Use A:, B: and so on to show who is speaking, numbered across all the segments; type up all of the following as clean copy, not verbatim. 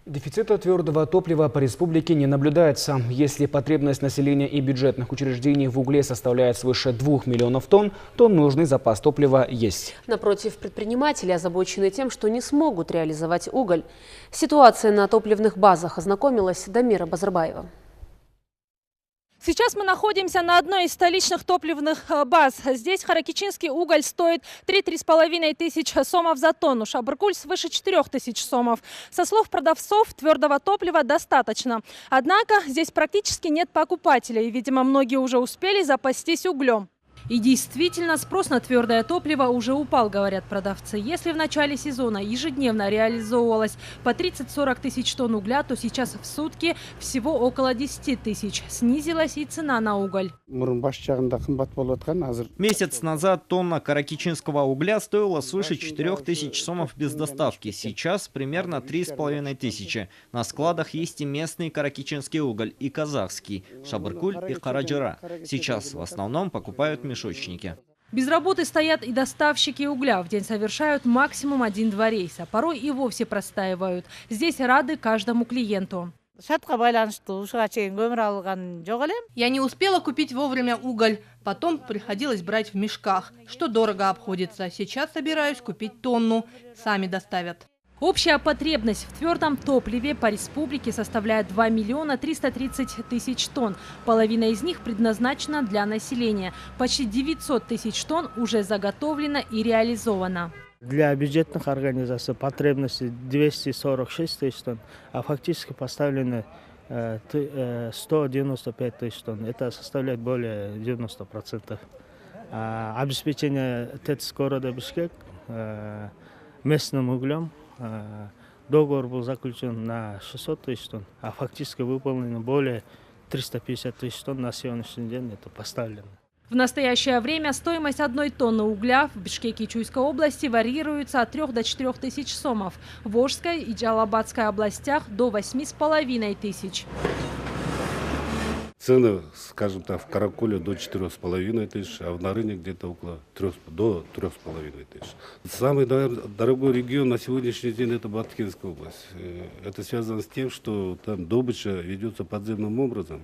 A: Дефицита твердого топлива по республике не наблюдается. Если потребность населения и бюджетных учреждений в угле составляет свыше 2 миллионов тонн, то нужный запас топлива есть.
B: Напротив, предприниматели озабочены тем, что не смогут реализовать уголь. Ситуация на топливных базах ознакомилась Дамира Базарбаева.
C: Сейчас мы находимся на одной из столичных топливных баз. Здесь харакичинский уголь стоит 3–3,5 тысяч сомов за тонну, Шабыркуль свыше 4 тысяч сомов. Со слов продавцов, твердого топлива достаточно. Однако здесь практически нет покупателей. Видимо, многие уже успели запастись углем. И действительно, спрос на твердое топливо уже упал, говорят продавцы. Если в начале сезона ежедневно реализовывалось по 30–40 тысяч тонн угля, то сейчас в сутки всего около 10 тысяч. Снизилась и цена на уголь.
D: Месяц назад тонна каракичинского угля стоила свыше 4 тысяч сомов без доставки. Сейчас примерно 3,5 тысячи. На складах есть и местный каракичинский уголь, и казахский, Шабыркуль и Караджара. Сейчас в основном покупают мешочники.
C: Без работы стоят и доставщики угля. В день совершают максимум 1–2 рейса. Порой и вовсе простаивают. Здесь рады каждому клиенту.
E: Я не успела купить вовремя уголь. Потом приходилось брать в мешках, что дорого обходится. Сейчас собираюсь купить тонну. Сами доставят.
C: Общая потребность в твердом топливе по республике составляет 2 миллиона 330 тысяч тонн. Половина из них предназначена для населения. Почти 900 тысяч тонн уже заготовлено и реализовано.
F: Для бюджетных организаций потребности 246 тысяч тонн, а фактически поставлено 195 тысяч тонн. Это составляет более 90%. Обеспечение ТЭЦ города Бишкек местным углем. Договор был заключен на 600 тысяч тонн, а фактически выполнено более 350 тысяч тонн на сегодняшний день. Это поставлено.
C: В настоящее время стоимость 1 тонны угля в Бишкеке и Чуйской области варьируется от 3 до 4 тысяч сомов. В Волжской и Джалабадской областях до 8,5 тысяч.
G: Цены, скажем так, в Каракуле до 4,5 тысяч, а в Нарыне где-то около до 3,5 тысяч. Самый дорогой регион на сегодняшний день – это Баткенская область. Это связано с тем, что там добыча ведется подземным образом,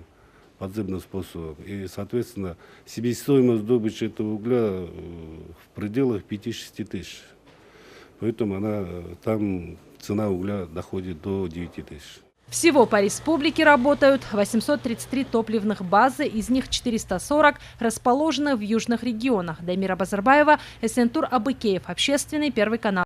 G: подземным способом. И, соответственно, себестоимость добычи этого угля в пределах 5–6 тысяч. Поэтому там цена угля доходит до 9 тысяч.
C: Всего по республике работают 833 топливных базы, из них 440 расположены в южных регионах. Дамира Базарбаева, СН Тур Абыкеев, Общественный, Первый канал.